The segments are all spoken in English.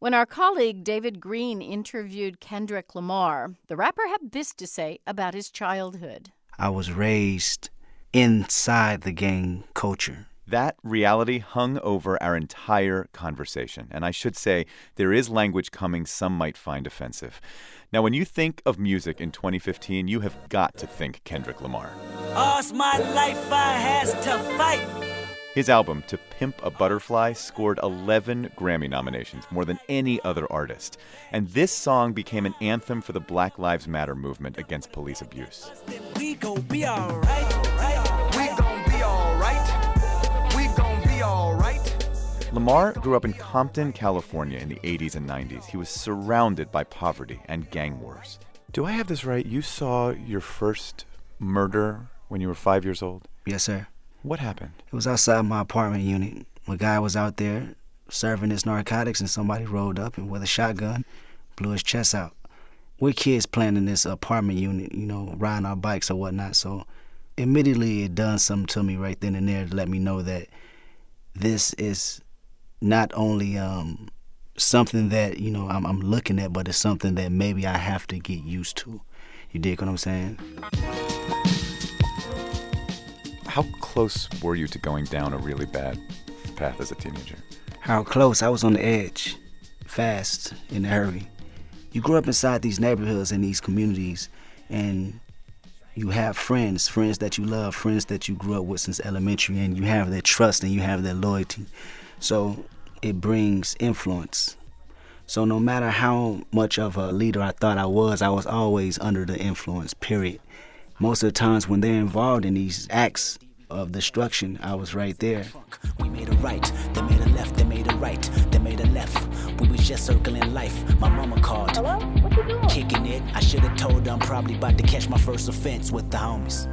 When our colleague David Green interviewed Kendrick Lamar, the rapper had this to say about his childhood. I was raised inside the gang culture. That reality hung over our entire conversation. And I should say, there is language coming some might find offensive. Now, when you think of music in 2015, you have got to think Kendrick Lamar. All's my life I has to fight. His album, To Pimp a Butterfly, scored 11 Grammy nominations, more than any other artist. And this song became an anthem for the Black Lives Matter movement against police abuse. We gon' be all right. We gon' be all right. We gon' be all right. Lamar grew up in Compton, California in the 80s and 90s. He was surrounded by poverty and gang wars. Do I have this right? You saw your first murder when you were 5 years old? Yes, sir. What happened? It was outside my apartment unit. A guy was out there serving his narcotics, and somebody rolled up and with a shotgun blew his chest out. We're kids playing in this apartment unit, riding our bikes or whatnot. So immediately it done something to me right then and there to let me know that this is not only something that, I'm looking at, but it's something that maybe I have to get used to. You dig what I'm saying? How close were you to going down a really bad path as a teenager? How close? I was on the edge, fast, in a hurry. You grow up inside these neighborhoods and these communities, and you have friends that you love, friends that you grew up with since elementary, and you have their trust and you have their loyalty. So it brings influence. So no matter how much of a leader I thought I was always under the influence, period. Most of the times when they're involved in these acts of destruction, I was right there. We made a right, they made a left, they made a right, they made a left. We was just circling life. My mama called. Hello? What you doing? Kicking it. I should have told her I'm probably about to catch my first offense with the homies.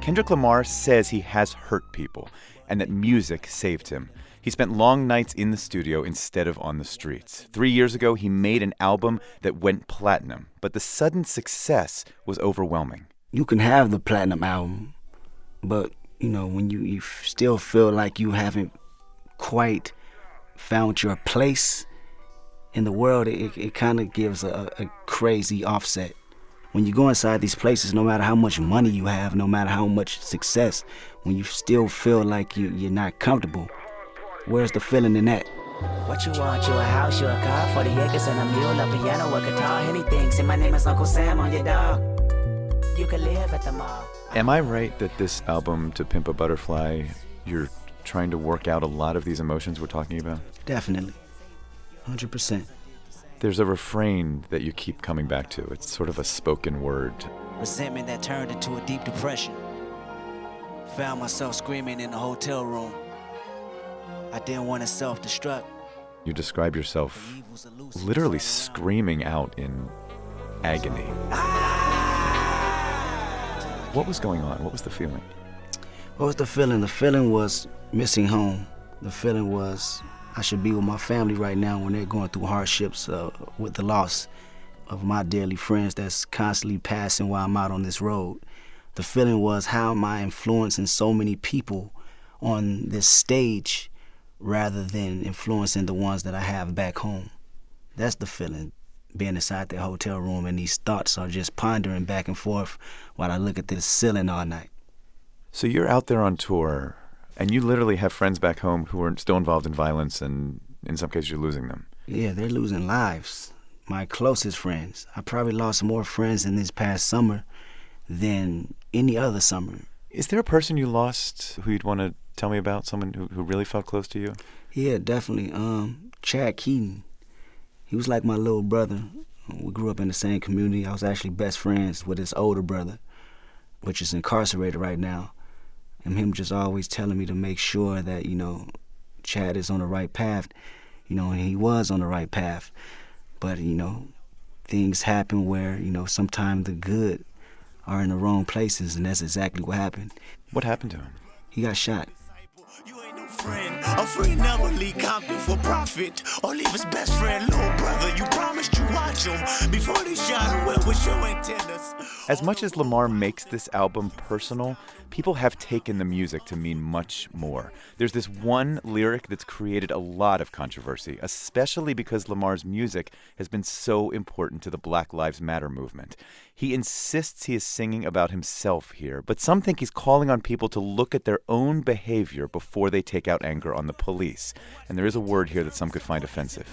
Kendrick Lamar says he has hurt people and that music saved him. He spent long nights in the studio instead of on the streets. 3 years ago, he made an album that went platinum, but the sudden success was overwhelming. You can have the platinum album, but, when you still feel like you haven't quite found your place in the world, it kind of gives a crazy offset. When you go inside these places, no matter how much money you have, no matter how much success, when you still feel like you're not comfortable, where's the feeling in that? What you want? You a house, you a car, 40 acres and a mule, a piano, a guitar, anything. Say my name is Uncle Sam on your dog. You can live at the mall. Am I right that this album, To Pimp a Butterfly, you're trying to work out a lot of these emotions we're talking about? Definitely. 100%. There's a refrain that you keep coming back to. It's sort of a spoken word. Resentment that turned into a deep depression. Found myself screaming in the hotel room. I didn't want to self-destruct. You describe yourself literally screaming out in agony. What was going on? What was the feeling? What was the feeling? The feeling was missing home. The feeling was I should be with my family right now when they're going through hardships with the loss of my dearly friends that's constantly passing while I'm out on this road. The feeling was, how am I influencing so many people on this stage rather than influencing the ones that I have back home? That's the feeling, being inside the hotel room, and these thoughts are just pondering back and forth while I look at this ceiling all night. So you're out there on tour, and you literally have friends back home who are still involved in violence, and in some cases you're losing them. Yeah, they're losing lives. My closest friends. I probably lost more friends in this past summer than any other summer. Is there a person you lost who you'd want to tell me about, someone who really felt close to you? Yeah, definitely. Chad Keaton. He was like my little brother. We grew up in the same community. I was actually best friends with his older brother, which is incarcerated right now. And him just always telling me to make sure that, Chad is on the right path. And he was on the right path. But, things happen where, sometimes the good are in the wrong places, and that's exactly what happened. What happened to him? He got shot. friend. A friend never leave Compton for profit or leave his best friend, little brother. You promised you watch him before they shot him. Where was your antennas? As much as Lamar makes this album personal, people have taken the music to mean much more. There's this one lyric that's created a lot of controversy, especially because Lamar's music has been so important to the Black Lives Matter movement. He insists he is singing about himself here, but some think he's calling on people to look at their own behavior before they take out anger on the police. And there is a word here that some could find offensive.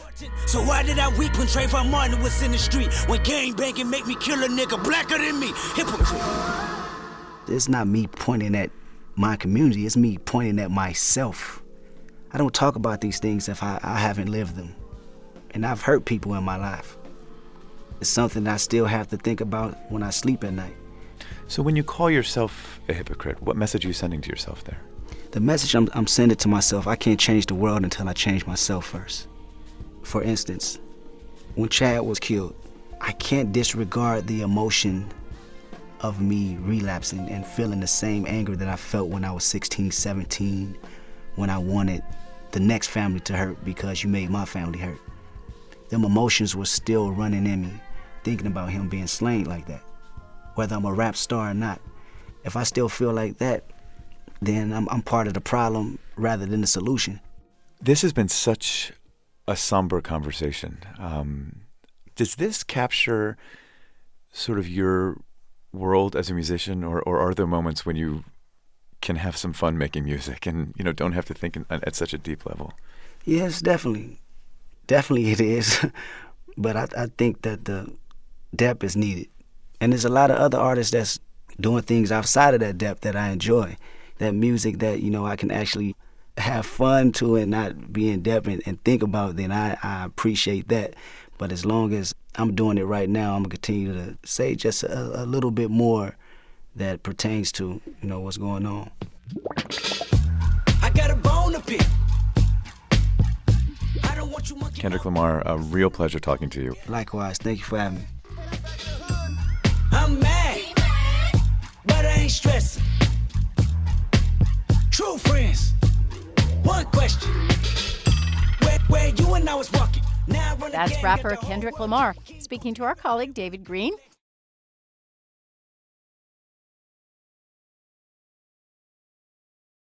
So why did I weep when Trayvon Martin was in the street? When gang banging make me kill a nigga blacker than me? Hypocrite. It's not me pointing at my community, it's me pointing at myself. I don't talk about these things if I haven't lived them. And I've hurt people in my life. It's something I still have to think about when I sleep at night. So when you call yourself a hypocrite, what message are you sending to yourself there? The message I'm sending to myself, I can't change the world until I change myself first. For instance, when Chad was killed, I can't disregard the emotion of me relapsing and feeling the same anger that I felt when I was 16, 17, when I wanted the next family to hurt because you made my family hurt. Them emotions were still running in me, thinking about him being slain like that. Whether I'm a rap star or not, if I still feel like that, then I'm part of the problem rather than the solution. This has been such a somber conversation. Does this capture sort of your world as a musician, or are there moments when you can have some fun making music and, you know, don't have to think at such a deep level? Yes, definitely. Definitely it is. But I think that the depth is needed. And there's a lot of other artists that's doing things outside of that depth that I enjoy. That music that, you know, I can actually have fun to and not be in depth and think about, then I appreciate that. But as long as I'm doing it right now, I'm going to continue to say just a little bit more that pertains to, you know, what's going on. I got a bone to pick. I don't want you monkey. Kendrick Lamar, a real pleasure talking to you. Likewise. Thank you for having me. I'm mad, but I ain't stressing. True friends. One question. Where you and I was walking. Now I run That's again, rapper get the whole Kendrick world. Lamar speaking to our colleague David Green.